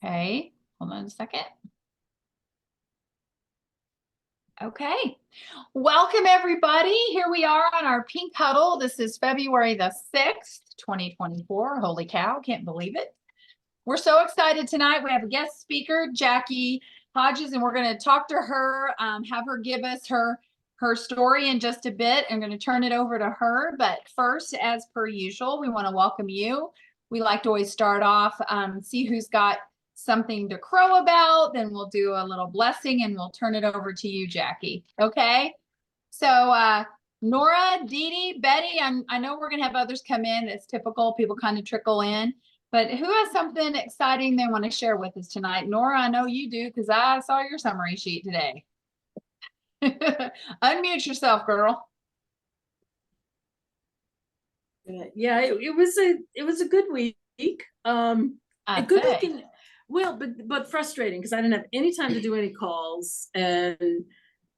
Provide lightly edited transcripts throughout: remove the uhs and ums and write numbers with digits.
Okay, hold on a second. Okay, welcome everybody. Here we are on our pink huddle. This is February the 6th, 2024. Holy cow, can't believe it. We're so excited tonight. We have a guest speaker, Jackie Hodges, and we're going to talk to her, have her give us her story in just a bit. I'm going to turn it over to her. But first, as per usual, we want to welcome you. We like to always start off, see who's got something to crow about, then we'll do a little blessing and we'll turn it over to you, Jackie. Okay. So Nora, Dee Dee, Betty, I know we're going to have others come in. It's typical. People kind of trickle in. But who has something exciting they want to share with us tonight? Nora, I know you do because I saw your summary sheet today. Unmute yourself, girl. Yeah, it was a good week. A good week in, well, but frustrating because I didn't have any time to do any calls and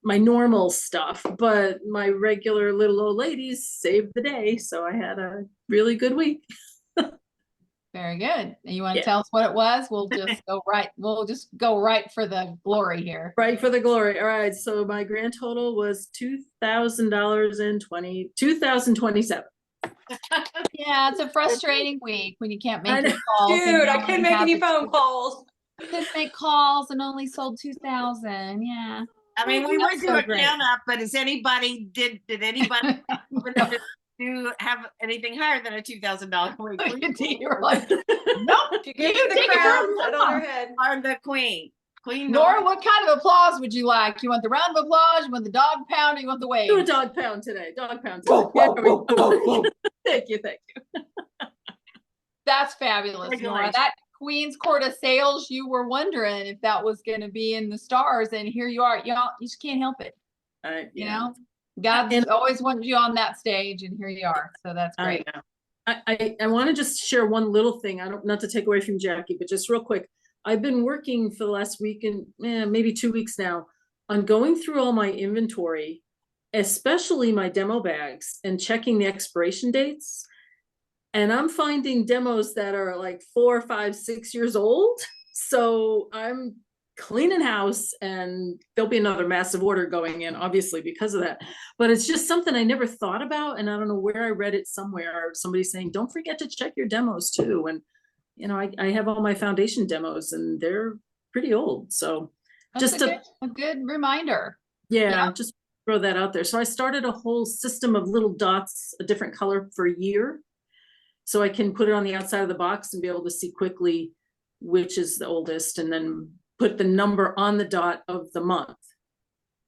my normal stuff, but my regular little old ladies saved the day, so I had a really good week. Very good. And you want to tell us what it was? We'll just go right. We'll just go right for the glory here. Right for the glory. All right. So my grand total was $2,027. Yeah, it's a frustrating week when you can't make your calls. Dude, I couldn't make any phone calls. Couldn't make calls and only sold 2,000. Yeah. I mean, we were doing count up, but did anybody do have anything higher than a $2,000 week? You're like, nope. You give the crown, put on her head. Or the queen. Queen Nora, what kind of applause would you like? You want the round of applause? You want the dog pound? Or you want the wave? Do a dog pound today. Dog pound today. Thank you. That's fabulous, Nora. That Queen's Court of Sales, you were wondering if that was going to be in the stars, and here you are. You just can't help it. You know, God's always wanted you on that stage, and here you are. So that's great. I want to just share one little thing. Not to take away from Jackie, but just real quick. I've been working for the last week and maybe 2 weeks now on going through all my inventory, especially my demo bags, and checking the expiration dates. And I'm finding demos that are like 4, 5, 6 years old. So I'm cleaning house and there'll be another massive order going in, obviously, because of that. But it's just something I never thought about. And I don't know where I read it somewhere. Somebody saying, don't forget to check your demos too. And you know, I have all my foundation demos and they're pretty old. So that's just a good reminder. Yeah, just throw that out there. So I started a whole system of little dots, a different color for a year. So I can put it on the outside of the box and be able to see quickly which is the oldest and then put the number on the dot of the month.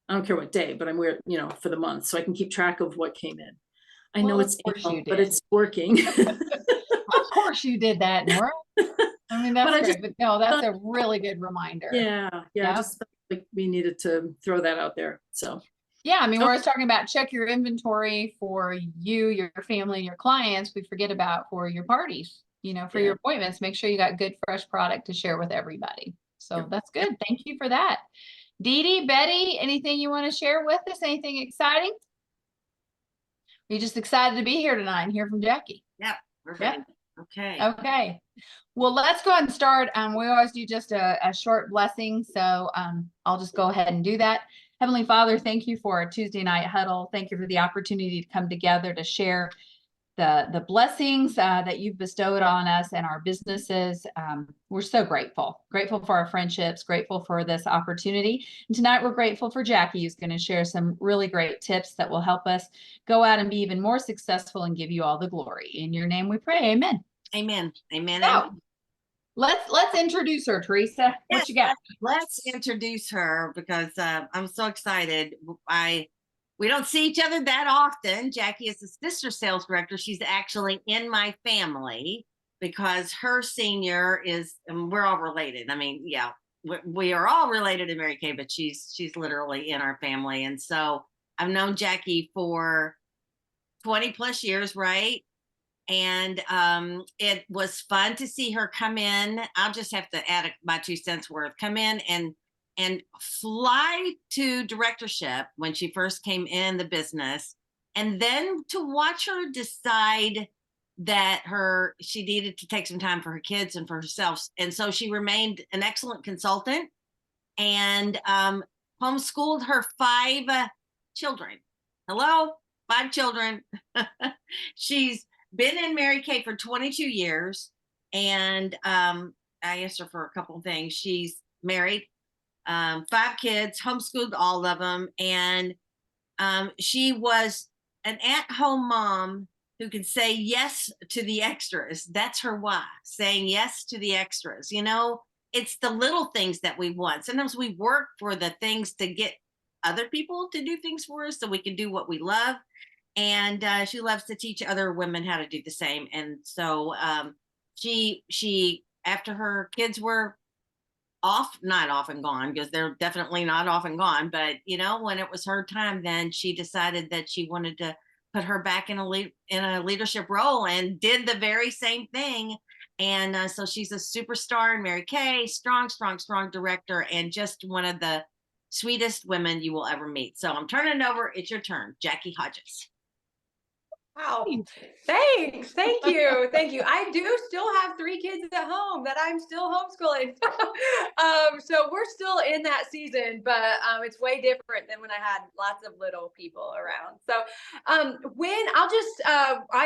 I don't care what day, but I'm weird, you know, for the month. So I can keep track of what came in. I know it's April, but it's working. Of course you did that, Nora. I mean, that's great, but no, that's a really good reminder. Yeah. Just like we needed to throw that out there. So yeah, I mean, we're always talking about check your inventory for you, your family, and your clients. We forget about for your parties, you know, for your appointments. Make sure you got good, fresh product to share with everybody. So that's good. Thank you for that. Dee Dee, Betty, anything you want to share with us? Anything exciting? We're just excited to be here tonight and hear from Jackie. Yeah, we're ready. Okay. Well, let's go ahead and start. We always do just a short blessing. So I'll just go ahead and do that. Heavenly Father, thank you for a Tuesday night huddle. Thank you for the opportunity to come together to share the blessings that you've bestowed on us and our businesses. We're so grateful for our friendships, grateful for this opportunity. And tonight we're grateful for Jackie, who's going to share some really great tips that will help us go out and be even more successful and give you all the glory. In your name we pray. Amen. Amen. Amen. So, let's introduce her, Teresa. What you got? Let's introduce her because I'm so excited. We don't see each other that often. Jackie is the sister sales director. She's actually in my family because her senior is, and we're all related. I mean, yeah, we are all related to Mary Kay, but she's literally in our family. And so I've known Jackie for 20 plus years, right? And it was fun to see her come in. I'll just have to add my 2 cents worth. Come in and fly to directorship when she first came in the business, and then to watch her decide that she needed to take some time for her kids and for herself. And so she remained an excellent consultant and homeschooled her 5 children. Hello, 5 children. She's been in Mary Kay for 22 years. And I asked her for a couple of things. She's married, 5 kids, homeschooled all of them. And she was an at-home mom who could say yes to the extras. That's her why, saying yes to the extras. You know, it's the little things that we want. Sometimes we work for the things to get other people to do things for us so we can do what we love. And she loves to teach other women how to do the same. And so she after her kids were not off and gone, because they're definitely not off and gone, but you know, when it was her time, then she decided that she wanted to put her back in a leadership role and did the very same thing. And so she's a superstar in Mary Kay, strong director, and just one of the sweetest women you will ever meet. So I'm turning it over. It's your turn, Jackie Hodges. Wow. Thanks. Thank you. Thank you. I do still have 3 kids at home that I'm still homeschooling. So we're still in that season, but it's way different than when I had lots of little people around. So I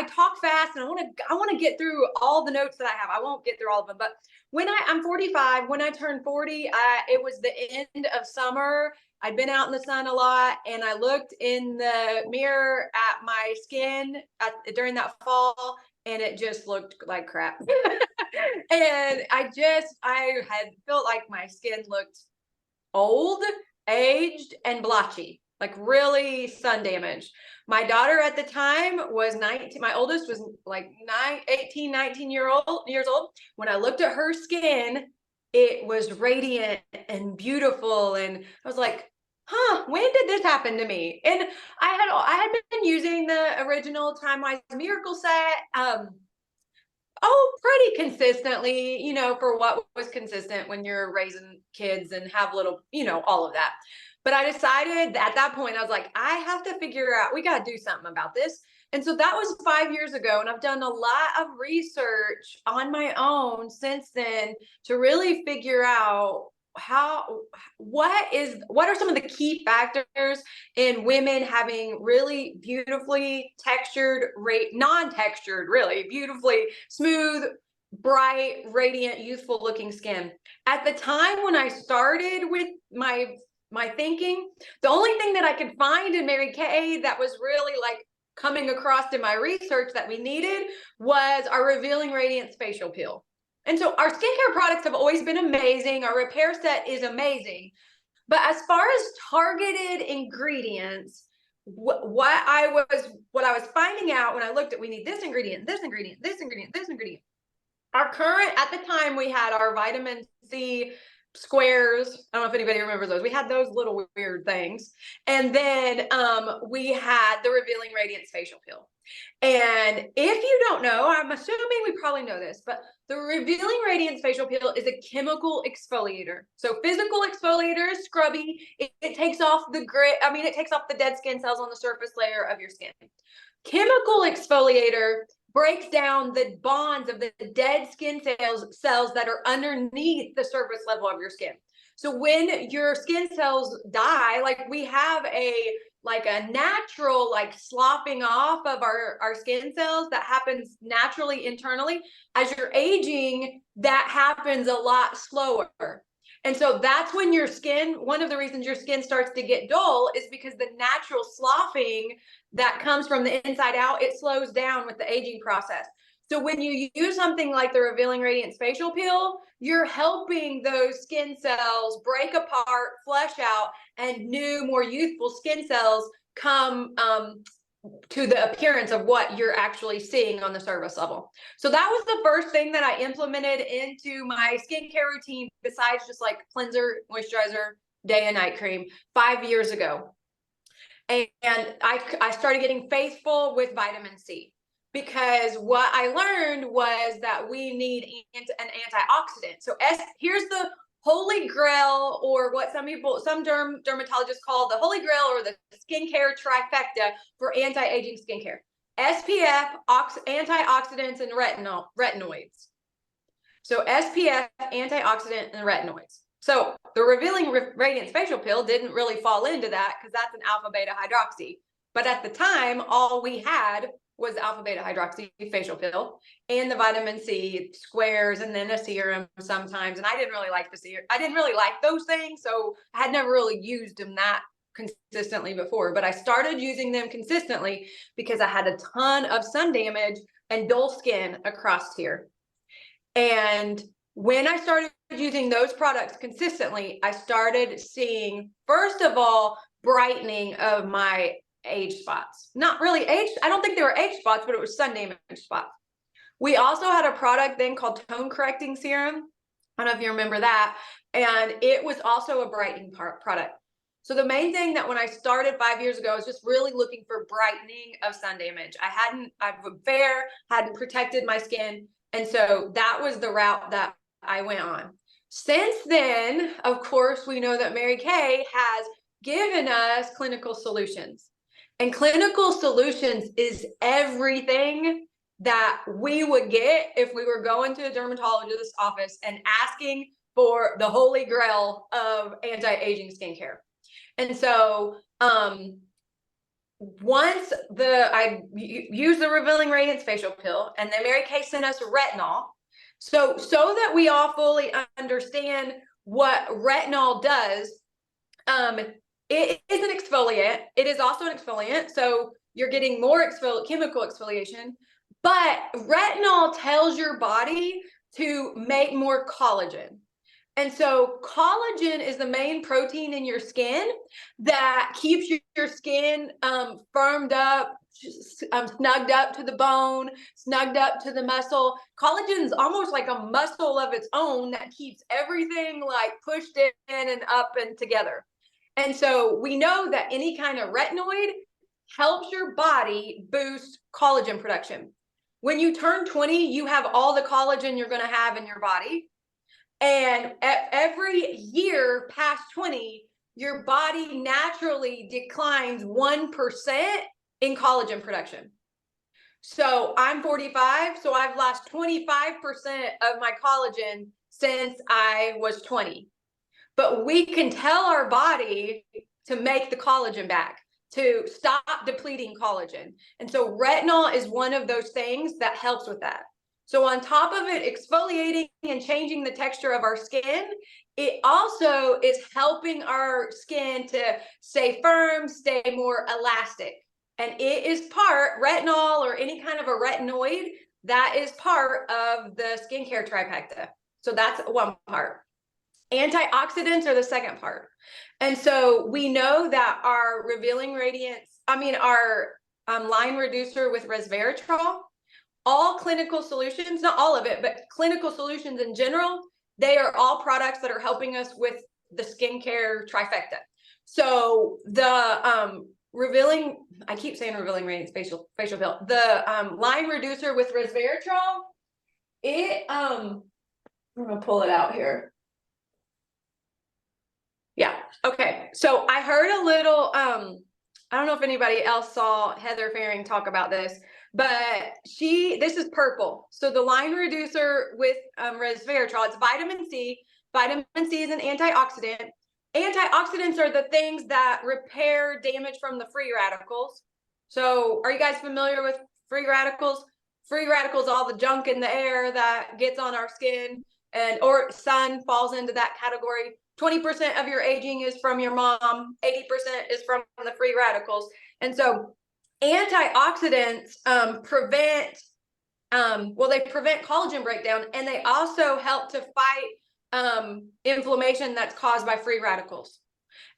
talk fast and I want to get through all the notes that I have. I won't get through all of them, but I'm 45, when I turned 40, it was the end of summer. I'd been out in the sun a lot, and I looked in the mirror at my skin during that fall, and it just looked like crap. And I had felt like my skin looked old, aged, and blotchy, like really sun damaged. My daughter at the time was 19. My oldest was like 19 years old. When I looked at her skin, it was radiant and beautiful. And I was like, when did this happen to me? And I had been using the original Time Wise Miracle set, pretty consistently, you know, for what was consistent when you're raising kids and have little, you know, all of that. But I decided at that point, I was like, I have to figure out, we got to do something about this. And so that was 5 years ago. And I've done a lot of research on my own since then to really figure out what are some of the key factors in women having really beautifully textured, non-textured, really beautifully smooth, bright, radiant, youthful looking skin. At the time when I started with my thinking, the only thing that I could find in Mary Kay that was really like coming across in my research that we needed was our Revealing Radiance facial peel. And so our skincare products have always been amazing. Our repair set is amazing. But as far as targeted ingredients, what I was finding out when I looked at, we need this ingredient, this ingredient, this ingredient, this ingredient. At the time, we had our vitamin C squares. I don't know if anybody remembers those. We had those little weird things. And then we had the Revealing Radiance facial peel. And if you don't know, I'm assuming we probably know this, but the Revealing Radiance facial peel is a chemical exfoliator. So physical exfoliator is scrubby. It takes off it takes off the dead skin cells on the surface layer of your skin. Chemical exfoliator breaks down the bonds of the dead skin cells that are underneath the surface level of your skin. So when your skin cells die, like we have a natural sloughing off of our skin cells that happens naturally internally. As you're aging, that happens a lot slower. And so that's when your skin, one of the reasons your skin starts to get dull is because the natural sloughing that comes from the inside out, it slows down with the aging process. So when you use something like the Revealing Radiance facial peel, you're helping those skin cells break apart, flesh out, and new, more youthful skin cells come to the appearance of what you're actually seeing on the surface level. So that was the first thing that I implemented into my skincare routine, besides just like cleanser, moisturizer, day and night cream 5 years ago. And I started getting faithful with vitamin C, because what I learned was that we need an antioxidant. So here's the holy grail, or what some dermatologists call the holy grail, or the skincare trifecta for anti-aging skincare. SPF, antioxidants, and retinoids. So SPF, antioxidant, and retinoids. So the Revealing Radiance Facial Pill didn't really fall into that because that's an alpha beta hydroxy. But at the time, all we had was alpha beta hydroxy facial pill and the vitamin C squares and then a serum sometimes. And I didn't really like the serum. I didn't really like those things. So I had never really used them that consistently before, but I started using them consistently because I had a ton of sun damage and dull skin across here. And when I started using those products consistently, I started seeing, first of all, brightening of my age spots. Not really age, I don't think they were age spots, but it was sun damage spots. We also had a product then called tone correcting serum. I don't know if you remember that. And it was also a brightening product. So the main thing that when I started 5 years ago, I was just really looking for brightening of sun damage. I was fair, hadn't protected my skin. And so that was the route that I went on. Since then, of course, we know that Mary Kay has given us Clinical Solutions. And Clinical Solutions is everything that we would get if we were going to a dermatologist's office and asking for the holy grail of anti-aging skincare. And so once I used the Revealing Radiance Facial Pill, and then Mary Kay sent us retinol. So that we all fully understand what retinol does, it is an exfoliant. It is also an exfoliant. So you're getting more chemical exfoliation, but retinol tells your body to make more collagen. And so collagen is the main protein in your skin that keeps your skin firmed up, snugged up to the bone, snugged up to the muscle. Collagen is almost like a muscle of its own that keeps everything like pushed in and up and together. And so we know that any kind of retinoid helps your body boost collagen production. When you turn 20, you have all the collagen you're going to have in your body. And every year past 20, your body naturally declines 1% in collagen production. So I'm 45, so I've lost 25% of my collagen since I was 20. But we can tell our body to make the collagen back, to stop depleting collagen. And so retinol is one of those things that helps with that. So on top of it exfoliating and changing the texture of our skin, it also is helping our skin to stay firm, stay more elastic. And it is retinol or any kind of a retinoid, that is part of the skincare trifecta. So that's one part. Antioxidants are the second part. And so we know that our line reducer with resveratrol, all Clinical Solutions, not all of it, but Clinical Solutions in general, they are all products that are helping us with the skincare trifecta. So the I keep saying Revealing Radiance facial pill, the line reducer with resveratrol, I'm gonna pull it out here. Yeah, okay. So I heard a little, I don't know if anybody else saw Heather Faring talk about this, but this is purple. So the line reducer with resveratrol, it's vitamin C. Vitamin C is an antioxidant. Antioxidants are the things that repair damage from the free radicals. So are you guys familiar with free radicals? Free radicals, all the junk in the air that gets on our skin, or sun falls into that category. 20% of your aging is from your mom, 80% is from the free radicals. And so antioxidants prevent collagen breakdown, and they also help to fight inflammation that's caused by free radicals.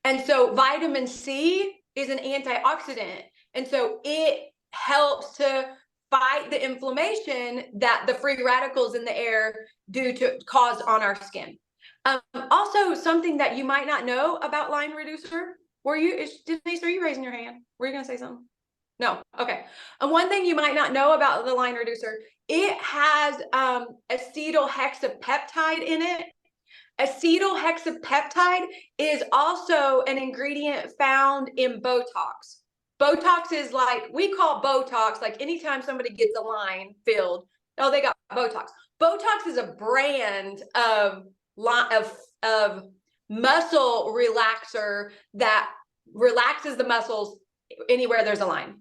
And so vitamin C is an antioxidant. And so it helps to fight the inflammation that the free radicals in the air do to cause on our skin. Also, something that you might not know about line reducer, Denise, are you raising your hand? Were you going to say something? No. Okay. And one thing you might not know about the line reducer, it has acetyl hexapeptide in it. Acetyl hexapeptide is also an ingredient found in Botox. Botox is like, we call Botox, like anytime somebody gets a line filled, oh, they got Botox. Botox is a brand of muscle relaxer that relaxes the muscles anywhere there's a line.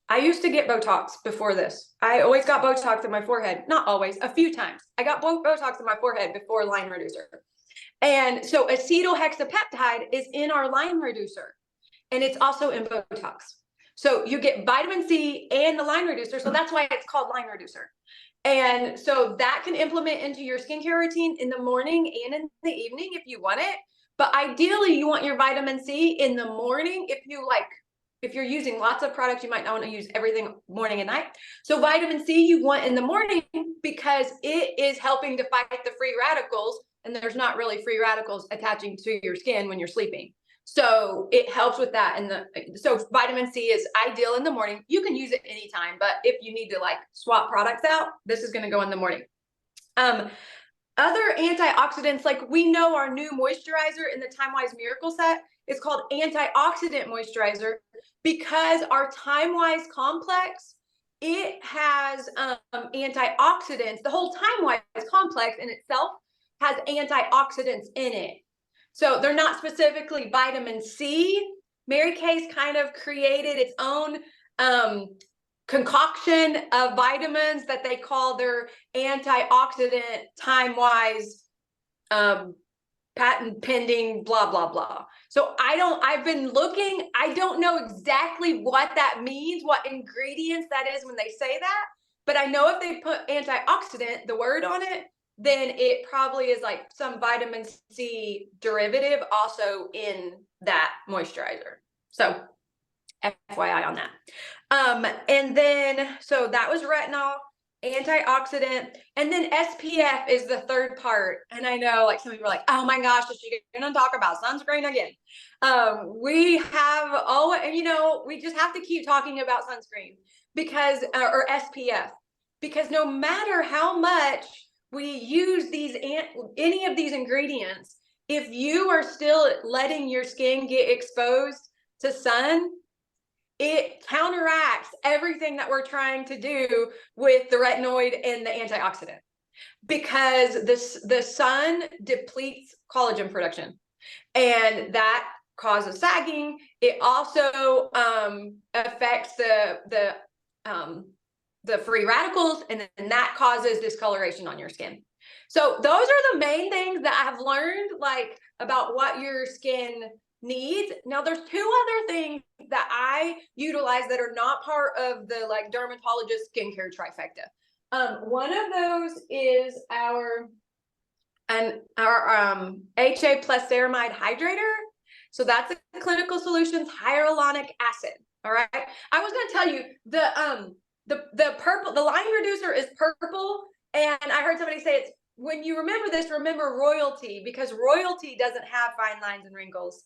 I used to get Botox before this. I always got Botox in my forehead. Not always, a few times. I got Botox in my forehead before line reducer. And so acetohexapeptide is in our line reducer, and it's also in Botox. So you get vitamin C and the line reducer. So that's why it's called line reducer. And so that can implement into your skincare routine in the morning and in the evening if you want it. But ideally, you want your vitamin C in the morning. If you're using lots of products, you might not want to use everything morning and night. So vitamin C you want in the morning because it is helping to fight the free radicals. And there's not really free radicals attaching to your skin when you're sleeping. So it helps with that. So vitamin C is ideal in the morning. You can use it anytime, but if you need to like swap products out, this is going to go in the morning. Other antioxidants, like we know our new moisturizer in the TimeWise Miracle Set is called antioxidant moisturizer because our TimeWise complex, it has antioxidants. The whole TimeWise complex in itself has antioxidants in it. So they're not specifically vitamin C. Mary Kay's kind of created its own concoction of vitamins that they call their antioxidant TimeWise patent pending blah blah blah. So I've been looking, I don't know exactly what that means, what ingredients that is when they say that, but I know if they put antioxidant, the word on it, then it probably is like some vitamin C derivative also in that moisturizer. So FYI on that. And then, so that was retinol, antioxidant, and then SPF is the third part. And I know like some people are like, oh my gosh, is she gonna talk about sunscreen again? We have we just have to keep talking about sunscreen because, or SPF, because no matter how much we use any of these ingredients, if you are still letting your skin get exposed to sun, it counteracts everything that we're trying to do with the retinoid and the antioxidant, because the sun depletes collagen production, and that causes sagging. It also affects the free radicals, and then that causes discoloration on your skin. So those are the main things that I've learned like about what your skin needs. Now there's two other things that I utilize that are not part of the like dermatologist skincare trifecta. One of those is our HA plus ceramide hydrator. So that's a Clinical Solutions hyaluronic acid. All right. I was going to tell you the purple, the line reducer is purple. And I heard somebody say it's, when you remember this, remember royalty, because royalty doesn't have fine lines and wrinkles.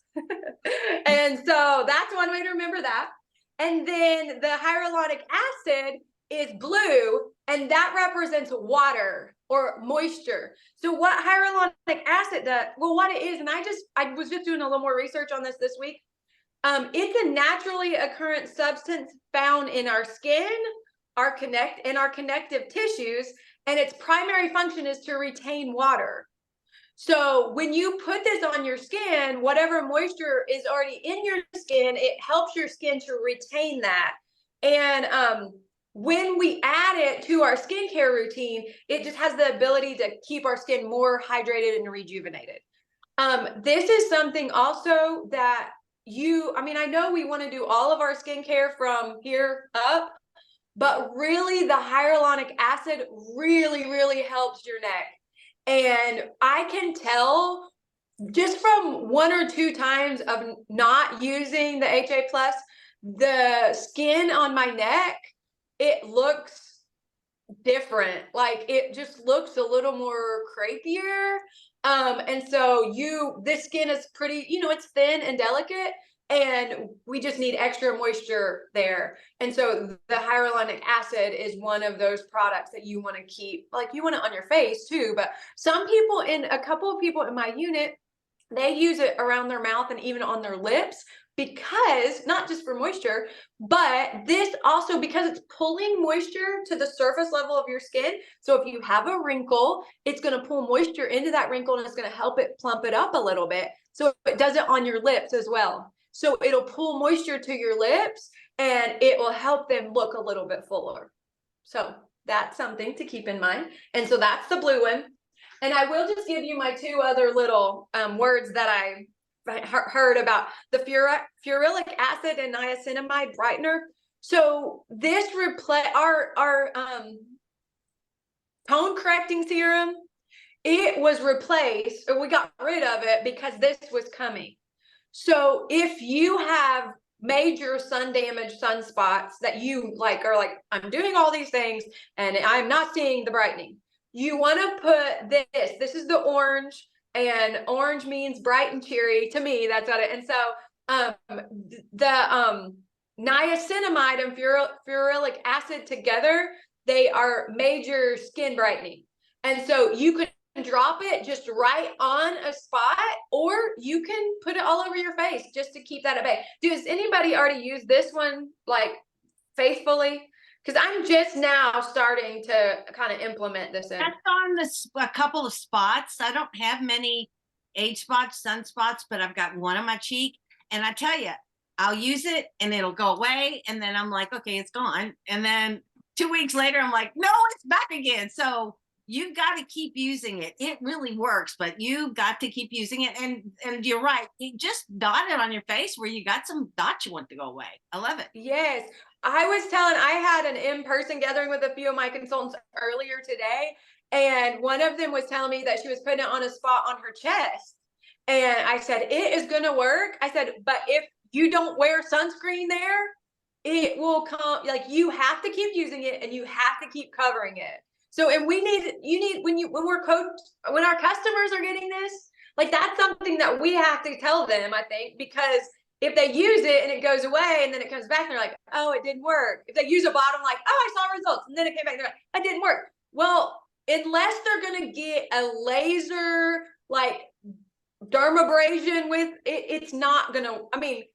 And so that's one way to remember that. And then the hyaluronic acid is blue, and that represents water or moisture. So what hyaluronic acid does, well, what it is, and I was just doing a little more research on this week. It's a naturally occurrent substance found in our skin, our connective tissues, and its primary function is to retain water. So when you put this on your skin, whatever moisture is already in your skin, it helps your skin to retain that. And when we add it to our skincare routine, it just has the ability to keep our skin more hydrated and rejuvenated. This is something also that I know we want to do all of our skincare from here up, but really the hyaluronic acid really, really helps your neck. And I can tell just from 1 or 2 times of not using the HA plus, the skin on my neck, it looks different. Like it just looks a little more crepier. And so this skin is pretty, it's thin and delicate, and we just need extra moisture there. And so the hyaluronic acid is one of those products that you want to keep, like you want it on your face too. But a couple of people in my unit, they use it around their mouth and even on their lips, because not just for moisture, but this also, because it's pulling moisture to the surface level of your skin. So if you have a wrinkle, it's going to pull moisture into that wrinkle and it's going to help it plump it up a little bit. So it does it on your lips as well. So it'll pull moisture to your lips and it will help them look a little bit fuller. So that's something to keep in mind. And so that's the blue one. And I will just give you my two other little words that I heard about: the ferulic acid and niacinamide brightener. So this replace our tone correcting serum. It was replaced, or we got rid of it because this was coming. So if you have major sun damage sunspots that you like are like, I'm doing all these things and I'm not seeing the brightening, you want to put this is the orange, and orange means bright and cheery to me. That's what it. And so the niacinamide and ferulic acid together, they are major skin brightening. And so you could drop it just right on a spot, or you can put it all over your face just to keep that at bay. Does anybody already use this one like faithfully? Because I'm just now starting to kind of implement this in. That's on a couple of spots. I don't have many age spots, sunspots, but I've got one on my cheek. And I tell you, I'll use it and it'll go away. And then I'm like, okay, it's gone. And then 2 weeks later, I'm like, no, it's back again. So you've got to keep using it. It really works, but you've got to keep using it. And you're right. You just dot it on your face where you got some dots you want to go away. I love it. Yes. I had an in-person gathering with a few of my consultants earlier today, and one of them was telling me that she was putting it on a spot on her chest. And I said, it is going to work. I said, but if you don't wear sunscreen there, it will come, like, you have to keep using it and you have to keep covering it. So, and when our customers are getting this, like, that's something that we have to tell them, I think, because if they use it and it goes away and then it comes back and they're like, oh, it didn't work. If they use a bottom, like, oh, I saw results, and then it came back, they're like, that didn't work. Well, unless they're going to get a laser, like, dermabrasion with it, it's not going to, I mean,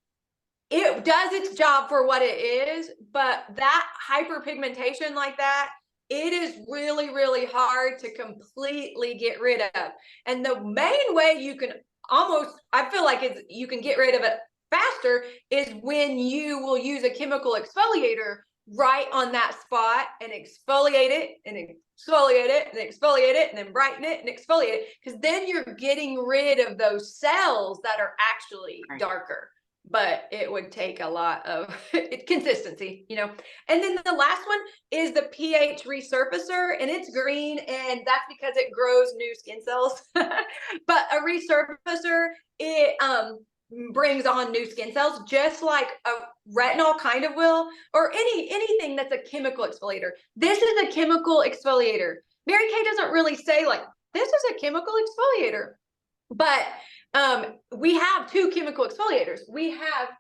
it does its job for what it is, but that hyperpigmentation like that, it is really, really hard to completely get rid of. And the main way you can I feel like you can get rid of it faster is when you will use a chemical exfoliator right on that spot and exfoliate it and exfoliate it and exfoliate it and then brighten it and exfoliate it, because then you're getting rid of those cells that are actually darker. But it would take a lot of consistency, you know. And then the last one is the pH resurfacer, and it's green, and that's because it grows new skin cells. But a resurfacer, it brings on new skin cells, just like a retinol kind of will, or anything that's a chemical exfoliator. This is a chemical exfoliator. Mary Kay doesn't really say like, this is a chemical exfoliator, but we have two chemical exfoliators. We have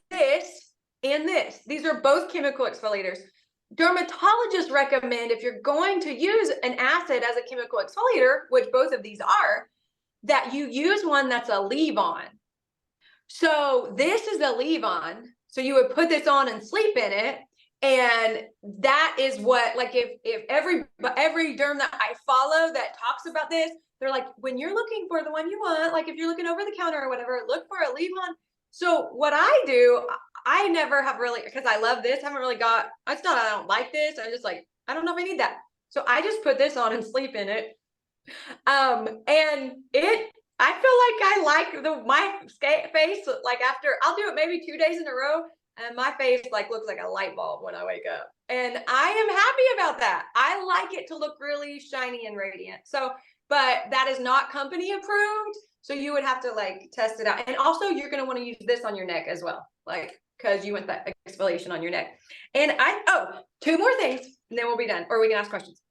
this and this. These are both chemical exfoliators. Dermatologists recommend, if you're going to use an acid as a chemical exfoliator, which both of these are, that you use one that's a leave-on. So this is a leave-on. So you would put this on and sleep in it. And that is what, like, if every derm that I follow that talks about this, they're like, when you're looking for the one you want, like if you're looking over the counter or whatever, look for a leave-on. So what I do, I never have really, because I love this, haven't really got, it's not I don't like this, I'm just like, I don't know if I need that. So I just put this on and sleep in it. And I feel like I like my face, like after, I'll do it maybe 2 days in a row, and my face like looks like a light bulb when I wake up. And I am happy about that. I like it to look really shiny and radiant. So, but that is not company approved. So you would have to like test it out. And also you're going to want to use this on your neck as well. Like, cause you want that exfoliation on your neck. And two more things and then we'll be done, or we can ask questions.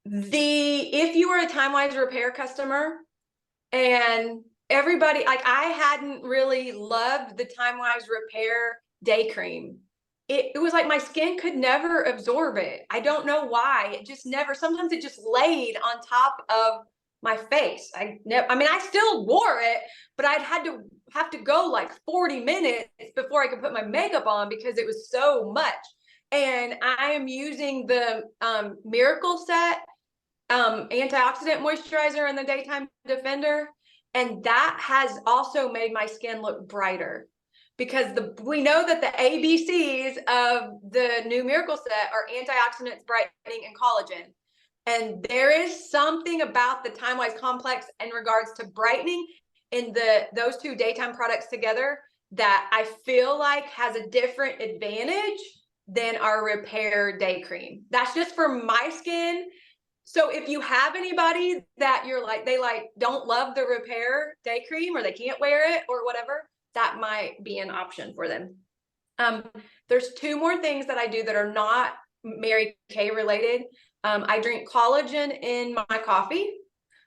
If you were a TimeWise Repair customer and everybody, like, I hadn't really loved the TimeWise Repair day cream. It was like my skin could never absorb it. I don't know why. It just never, sometimes it just laid on top of my face. I mean, I still wore it, but I'd have to go like 40 minutes before I could put my makeup on because it was so much. And I am using the Miracle Set antioxidant moisturizer in the Daytime Defender. And that has also made my skin look brighter because we know that the ABCs of the new Miracle Set are antioxidants, brightening, and collagen. And there is something about the Time Wise complex in regards to brightening in those two daytime products together that I feel like has a different advantage than our Repair Day Cream. That's just for my skin. So if you have anybody that they don't love the Repair Day Cream or they can't wear it or whatever, that might be an option for them. There's two more things that I do that are not Mary Kay related. I drink collagen in my coffee.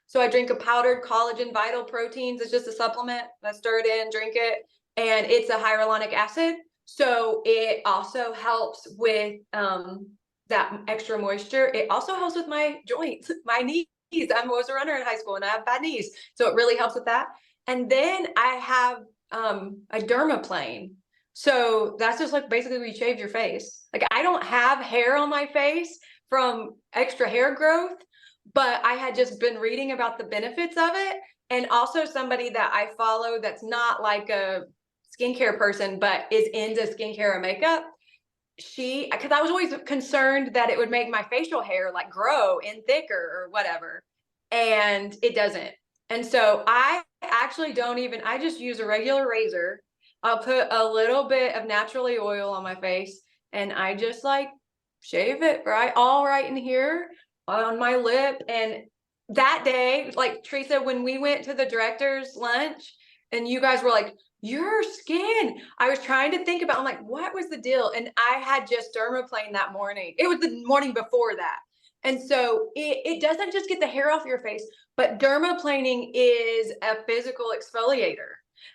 So I drink a powdered collagen vital proteins. It's just a supplement. I stir it in, drink it, and it's a hyaluronic acid. So it also helps with that extra moisture. It also helps with my joints, my knees. I was a runner in high school and I have bad knees. So it really helps with that. And then I have a dermaplane. So that's just like basically where you shave your face. Like I don't have hair on my face from extra hair growth, but I had just been reading about the benefits of it. And also somebody that I follow that's not like a skincare person, but is into skincare or makeup. Because I was always concerned that it would make my facial hair like grow in thicker or whatever. And it doesn't. And so I actually I just use a regular razor. I'll put a little bit of naturally oil on my face and I just like shave it all right in here on my lip. And that day, like Teresa, when we went to the director's lunch and you guys were like, your skin, I was trying to think about, I'm like, what was the deal? And I had just dermaplane that morning. It was the morning before that. And so it doesn't just get the hair off your face, but dermaplaning is a physical exfoliator.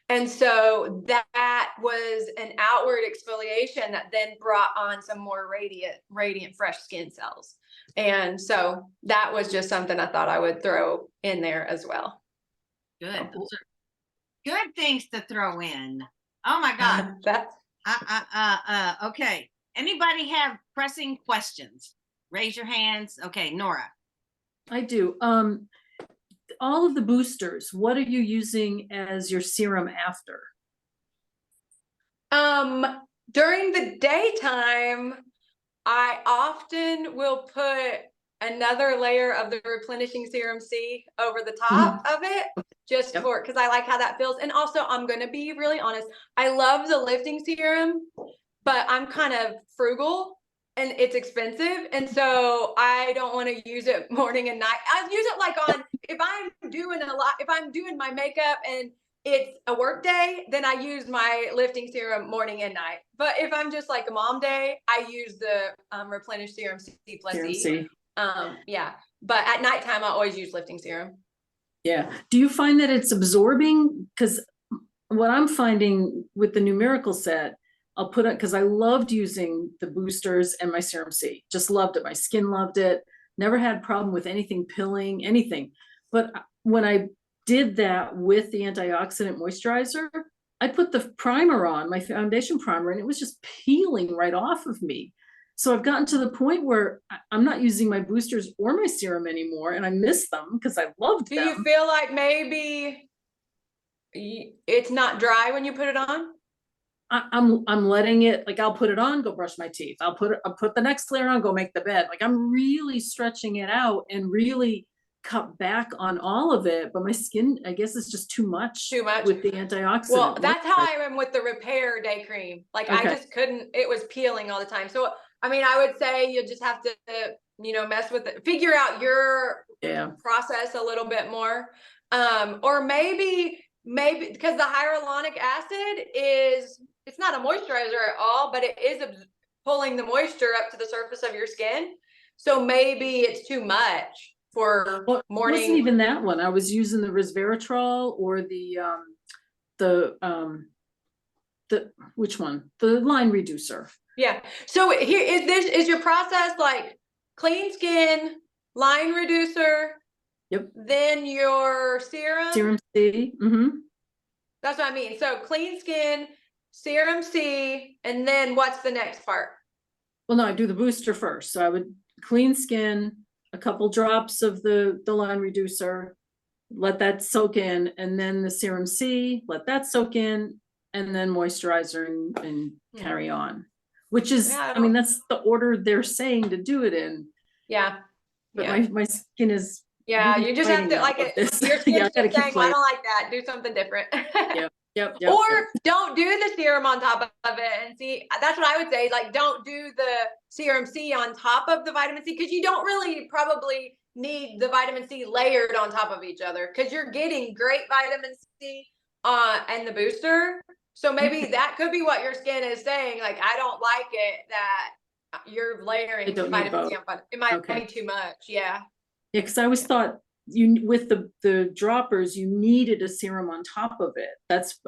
And so that was an outward exfoliation that then brought on some more radiant, fresh skin cells. And so that was just something I thought I would throw in there as well. Good. Those are good things to throw in. Oh my God. Okay. Anybody have pressing questions? Raise your hands. Okay, Nora. I do. All of the boosters, what are you using as your serum after? During the daytime, I often will put another layer of the replenishing serum C over the top of it, just because I like how that feels. And also, I'm going to be really honest, I love the lifting serum, but I'm kind of frugal and it's expensive. And so I don't want to use it morning and night. I use it like if I'm doing my makeup and it's a work day, then I use my lifting serum morning and night. But if I'm just like a mom day, I use the replenished serum C plus E. Yeah. But at nighttime, I always use lifting serum. Yeah. Do you find that it's absorbing? Because what I'm finding with the numerical set, I'll put it because I loved using the boosters and my serum C. Just loved it. My skin loved it. Never had problem with anything pilling, anything. But when I did that with the antioxidant moisturizer, I put the primer on, my foundation primer, and it was just peeling right off of me. So I've gotten to the point where I'm not using my boosters or my serum anymore, and I miss them because I loved them. Do you feel like maybe it's not dry when you put it on? I'm letting it, like, I'll put it on, go brush my teeth. I'll put the next layer on, go make the bed. Like, I'm really stretching it out and really cut back on all of it, but my skin, I guess, is just too much with the antioxidant. Well, that's how I am with the Repair Day Cream. Like, I just couldn't, it was peeling all the time. So I mean, I would say you just have to, mess with it, figure out your process a little bit more. Or maybe because the hyaluronic acid it's not a moisturizer at all, but it is pulling the moisture up to the surface of your skin. So maybe it's too much for morning. It wasn't even that one. I was using the resveratrol or the which one? The line reducer. Yeah. So here is your process like clean skin, line reducer, Yep. then your serum. Serum C. That's what I mean. So clean skin, serum C, and then what's the next part? Well, no, I do the booster first. So I would clean skin, a couple drops of the line reducer, let that soak in, and then the serum C, let that soak in, and then moisturizer and carry on. Which is, Yeah, I mean, that's the order they're saying to do it in. Yeah. But Yeah. my skin is. Yeah, really you just have to fighting like with it. this. Your skin's Yeah, I gotta just keep saying, well, I fighting. don't like that. Do something different. Yep. Or don't do the serum on top of it and see. That's what I would say. Like, don't do the serum C on top of the vitamin C because you don't really probably need the vitamin C layered on top of each other because you're getting great vitamin C and the booster. So maybe that could be what your skin is saying. Like, I don't like it that you're layering don't need vitamin C both. on. It might Okay. be too much. Yeah. Yeah, because I always thought you with the droppers you needed a serum on top of it. That's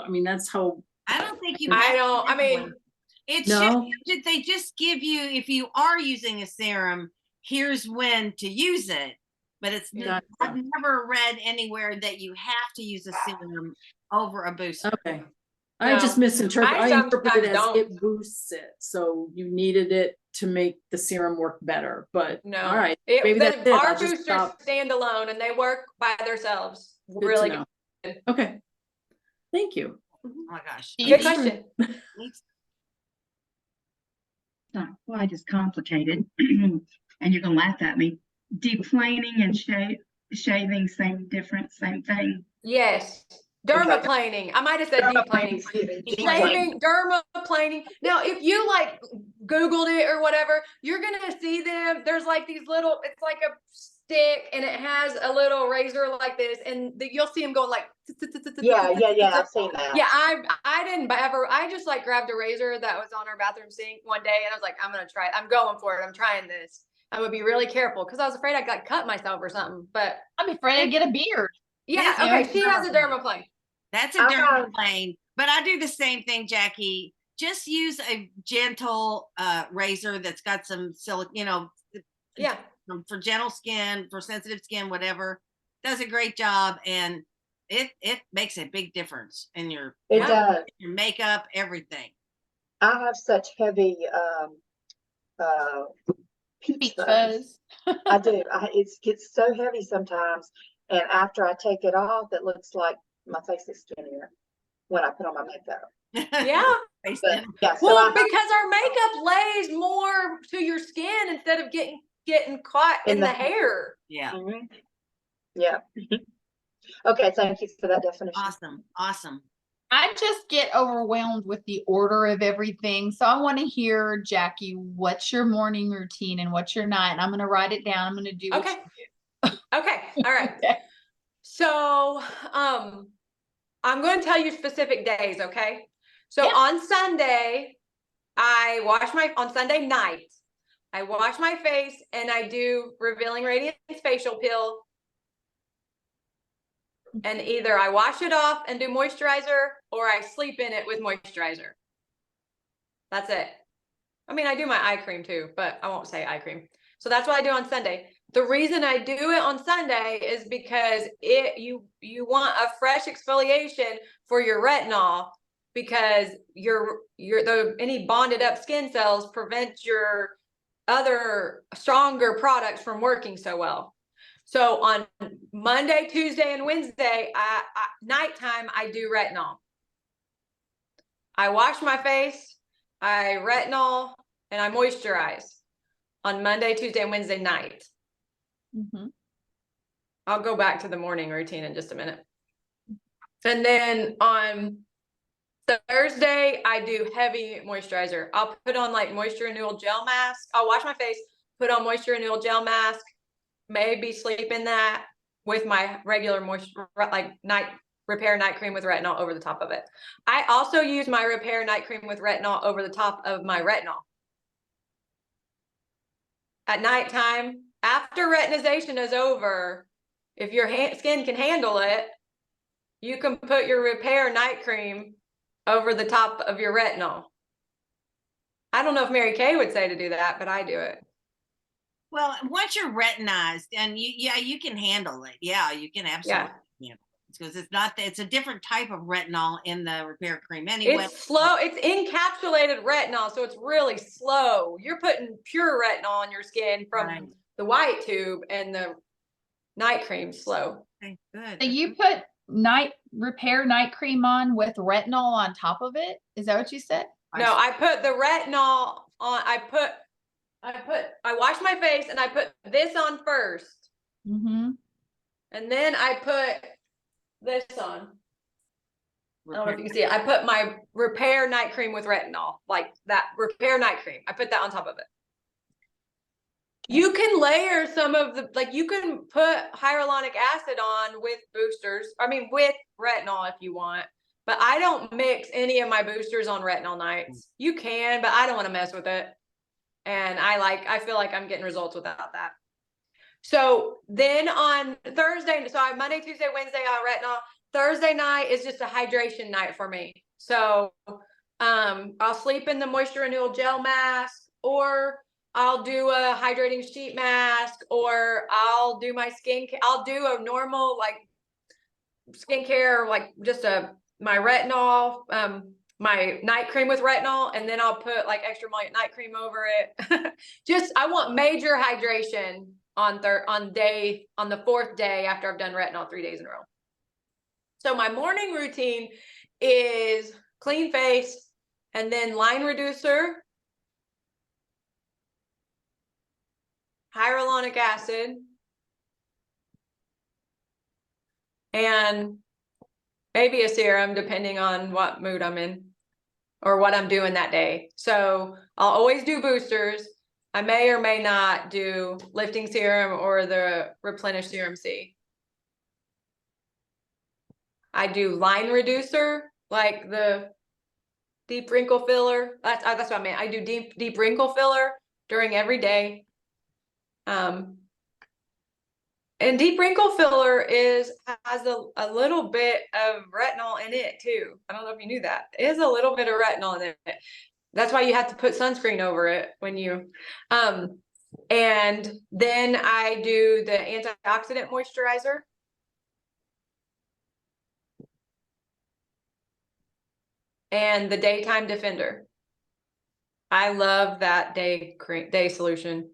how. I don't think you. I don't. I mean, necessarily- It No. should, they just give you, if you are using a serum, here's when to use it. But it's, Gotcha. I've never read anywhere that you have to use a serum over a booster. Okay. I just No. misinterpreted. I I interpreted it sometimes as don't. it boosts it, so you needed it to make the serum work better. But no. all right, maybe that's it. Our I'll just boosters stop. stand alone and they work by themselves. Good to Really know. good. Okay. Thank you. Oh my gosh. Good Good Sure. question. Not quite as complicated, and you're gonna laugh at me. Deplaning and shaving, same difference, same thing. Yes. Dermaplaning. I might have said deplaning. Shaving, dermaplaning. Now, if you like Googled it or whatever, you're gonna see them. There's like these little, it's like a stick and it has a little razor like this, and you'll see them going like Yeah, I've seen that. yeah. I didn't ever. I just like grabbed a razor that was on our bathroom sink one day, and I was like, I'm gonna try it. I'm going for it. I'm trying this. I would be really careful because I was afraid I got cut myself or something. But I'm afraid to get a beard. yeah, Yeah, okay. She has a dermaplane. That's a I different have- plane, but I do the same thing, Jackie. Just use a gentle razor that's got some Yeah. for gentle skin, for sensitive skin, whatever. Does a great job, and it makes a big difference in your It Yeah. does. your makeup, everything. I have such heavy peach Peach fuzz. fuzz. I do. It gets so heavy sometimes, and after I take it off, it looks like my face is skinnier when I put on my makeup. Yeah. But yeah, so Well, I because our makeup lays more to your skin instead of getting caught in the hair. Yeah, Mhm. Yeah. Okay, thank you for that definition. awesome. I just get overwhelmed with the order of everything. So I want to hear, Jackie, what's your morning routine and what's your night? And I'm going to write it down. I'm going to do what Okay. you Okay. All right. do. Okay. So, I'm going to tell you specific days. Okay. So Yeah. on Sunday, on Sunday night, I wash my face and I do Revealing Radiance facial peel. And either I wash it off and do moisturizer or I sleep in it with moisturizer. That's it. I mean, I do my eye cream too, but I won't say eye cream. So that's what I do on Sunday. The reason I do it on Sunday is because you want a fresh exfoliation for your retinol because any bonded up skin cells prevent your other stronger products from working so well. So on Monday, Tuesday, and Wednesday, nighttime, I do retinol. I wash my face, I retinol, and I moisturize on Monday, Tuesday, and Wednesday night. Mhm. I'll go back to the morning routine in just a minute. And then on Thursday, I do heavy moisturizer. I'll put on like moisture renewal gel mask. I'll wash my face, put on moisture renewal gel mask, maybe sleep in that with my regular moisture, like repair night cream with retinol over the top of it. I also use my repair night cream with retinol over the top of my retinol. At nighttime, after retinization is over, if your skin can handle it, you can put your repair night cream over the top of your retinol. I don't know if Mary Kay would say to do that, but I do it. Well, once you're retinized and you can handle it. Yeah, you can absolutely handle it because it's not, it's a different type of retinol in the repair cream anyway. It's slow. It's encapsulated retinol, so it's really slow. You're putting pure retinol on your skin from Right. the white tube, and the night cream slow. Okay, good. So you put repair night cream on with retinol on top of it? Is that what you said? No, I put the retinol on. I wash my face and I put this on first, Mm-hmm. and then I put this on. I don't know if you can see it. I put my repair night cream with retinol, like that repair night cream. I put that on top of it. You can layer some of the, like you can put hyaluronic acid on with boosters. I mean, with retinol if you want, but I don't mix any of my boosters on retinol nights. You can, but I don't want to mess with it. And I feel like I'm getting results without that. So then on Thursday, so I have Monday, Tuesday, Wednesday on retinol. Thursday night is just a hydration night for me. So I'll sleep in the moisture renewal gel mask, or I'll do a hydrating sheet mask, or I'll do my I'll do a normal like skincare, like just my retinol, my night cream with retinol, and then I'll put like extra night cream over it. Just, I want major hydration on the fourth day after I've done retinol 3 days in a row. So my morning routine is clean face and then line reducer, hyaluronic acid, and maybe a serum depending on what mood I'm in or what I'm doing that day. So I'll always do boosters. I may or may not do lifting serum or the replenish serum C. I do line reducer, like the deep wrinkle filler. That's what I meant. I do deep wrinkle filler during every day. And deep wrinkle filler has a little bit of retinol in it too. I don't know if you knew that. It has a little bit of retinol in it. That's why you have to put sunscreen over it when you, and then I do the antioxidant moisturizer. And the daytime defender. I love that day solution.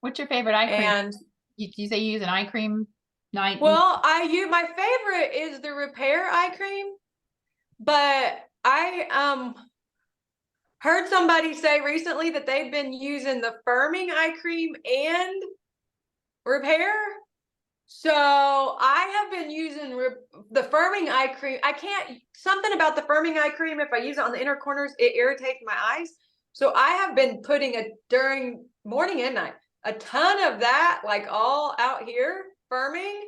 What's your favorite eye cream? And you say you use an eye cream night? well, my favorite is the repair eye cream, but I heard somebody say recently that they've been using the firming eye cream and repair. So I have been using the firming eye cream. Something about the firming eye cream, if I use it on the inner corners, it irritates my eyes. So I have been putting during morning and night, a ton of that, like all out here firming.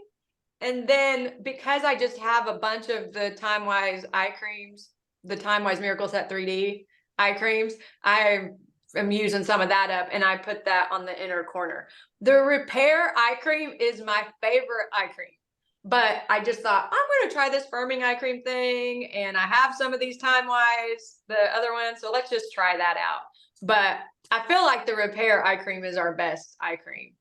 And then because I just have a bunch of the Time Wise eye creams, the Time Wise Miracle Set 3D eye creams, I'm using some of that up, and I put that on the inner corner. The repair eye cream is my favorite eye cream, but I just thought I'm going to try this firming eye cream thing, and I have some of these Time Wise, the other ones, so let's just try that out. But I feel like the repair eye cream is our best eye cream.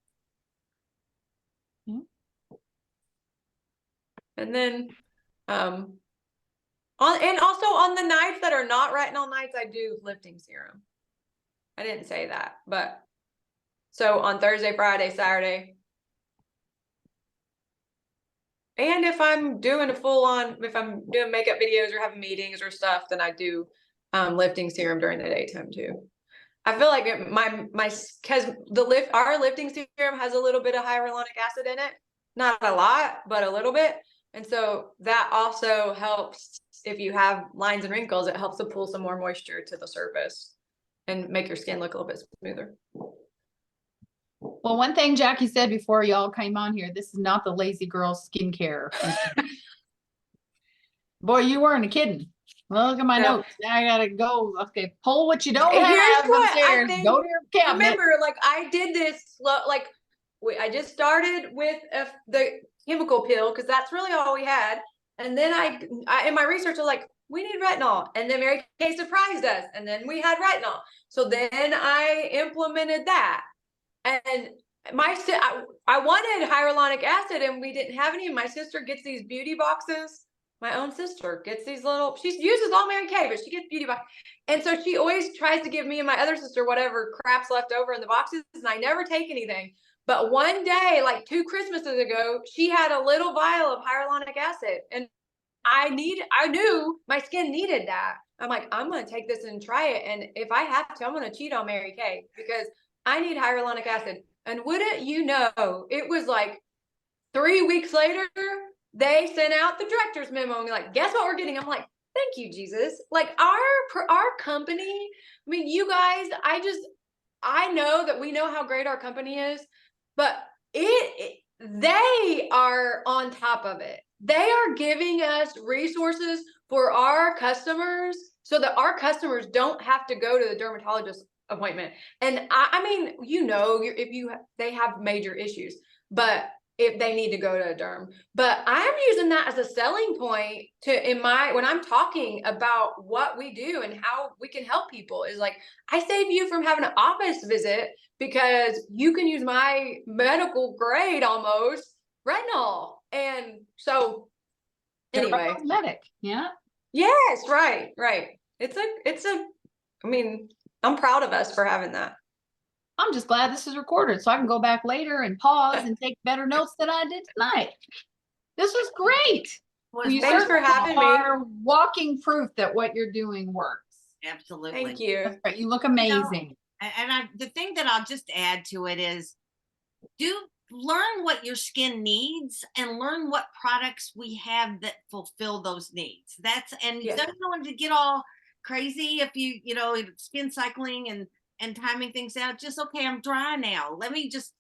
And then and also on the nights that are not retinol nights, I do lifting serum. I didn't say that, but so on Thursday, Friday, Saturday. And if I'm doing if I'm doing makeup videos or having meetings or stuff, then I do lifting serum during the daytime too. I feel like because our lifting serum has a little bit of hyaluronic acid in it, not a lot, but a little bit. And so that also helps if you have lines and wrinkles, it helps to pull some more moisture to the surface and make your skin look a little bit smoother. Well, one thing Jackie said before y'all came on here, this is not the lazy girl skincare. Boy, you weren't kidding. Look at my notes. Now I gotta go. Okay, pull what you don't have upstairs. Go to your cabinet. Remember, like I did this, like I just started with the chemical peel because that's really all we had. And then I in my research, I was like, we need retinol. And then Mary Kay surprised us. And then we had retinol. So then I implemented that. And I wanted hyaluronic acid and we didn't have any. My sister gets these beauty boxes. My own sister gets these little, she uses all Mary Kay, but she gets beauty box. And so she always tries to give me and my other sister whatever crap's left over in the boxes. And I never take anything. But one day, like 2 Christmases ago, she had a little vial of hyaluronic acid. And I knew my skin needed that. I'm like, I'm going to take this and try it. And if I have to, I'm going to cheat on Mary Kay because I need hyaluronic acid. And wouldn't you know, it was like 3 weeks later, they sent out the director's memo and like, guess what we're getting? I'm like, thank you, Jesus. Like our company, I mean, you guys, I know that we know how great our company is, but they are on top of it. They are giving us resources for our customers so that our customers don't have to go to the dermatologist appointment. And I mean, you know, they have major issues, but if they need to go to a derm, but I'm using that as a selling point when I'm talking about what we do and how we can help people is like, I save you from having an office visit because you can use my medical grade almost retinol. And so anyway, Cosmetic. Yeah. yes, right. I mean, I'm proud of us for having that. I'm just glad this is recorded so I can go back later and pause and take better notes than I did tonight. This was great. You Thanks for certainly having me. are walking proof that what you're doing works. Absolutely. Thank you. That's right. You look amazing. The thing that I'll just add to it is learn what your skin needs and learn what products we have that fulfill those needs. You don't want to get all crazy if you skin cycling and timing things out. Just, okay, I'm dry now. Let me just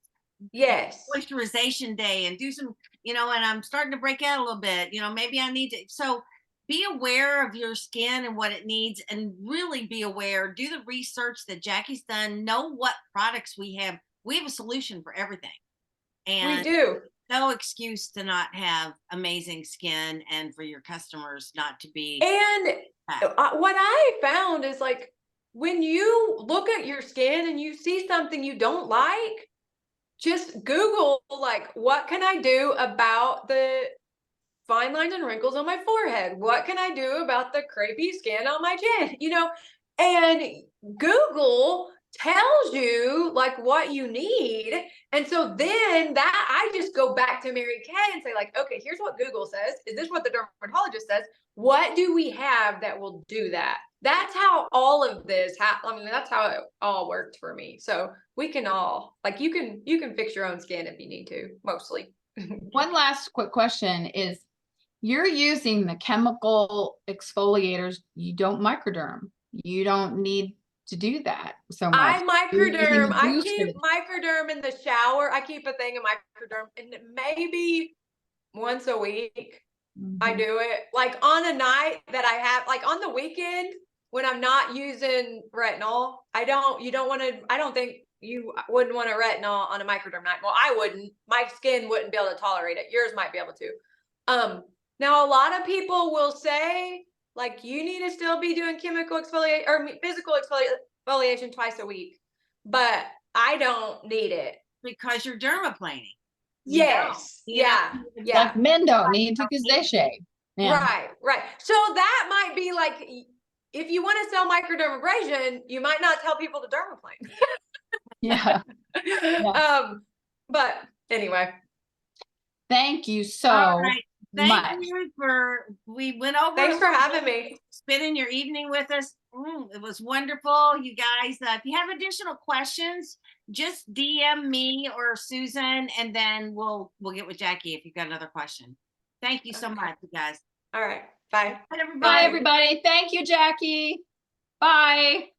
moisturization day and do some, and I'm starting to break out a little bit, maybe I need to. So be aware of your skin and what it needs and really be aware, do the research that Jackie's done, know what products we have. We have a solution for everything. And we do. No excuse to not have amazing skin and for your customers not to be. And what I found is like, when you look at your skin and you see something you don't like, just Google, like, what can I do about the fine lines and wrinkles on my forehead? What can I do about the crepey skin on my chin? And Google tells you like what you need. And so then I just go back to Mary Kay and say like, okay, here's what Google says. Is this what the dermatologist says? What do we have that will do that? That's how all of this that's how it all worked for me. So we can all, like, you can fix your own skin if you need to, mostly. One last quick question is, you're using the chemical exfoliators. You don't microderm. You don't need to do that so much. I microderm. I boosted. keep microderm in the shower. I keep a thing of microderm, and maybe once a week I do it. Like on a night that I have, like on the weekend when I'm not using retinol. I don't think you wouldn't want a retinol on a microderm night. Well, I wouldn't. My skin wouldn't be able to tolerate it. Yours might be able to. Now a lot of people will say, like, you need to still be doing chemical exfoliation or physical exfoliation twice a week, but I don't need it because you're dermaplaning. Yes. Yeah. Like men don't need to because they shave. Yeah. Right. So that might be like, if you want to sell microdermabrasion, you might not tell people to dermaplane. Yeah. But anyway. Thank you so much. Thank you we went over. Thanks for having me. Spending your evening with us. It was wonderful, you guys. If you have additional questions, just DM me or Susan, and then we'll get with Jackie if you've got another question. Thank you so much, you guys. All right. Bye. Bye, everybody. Bye, everybody. Thank you, Jackie. Bye.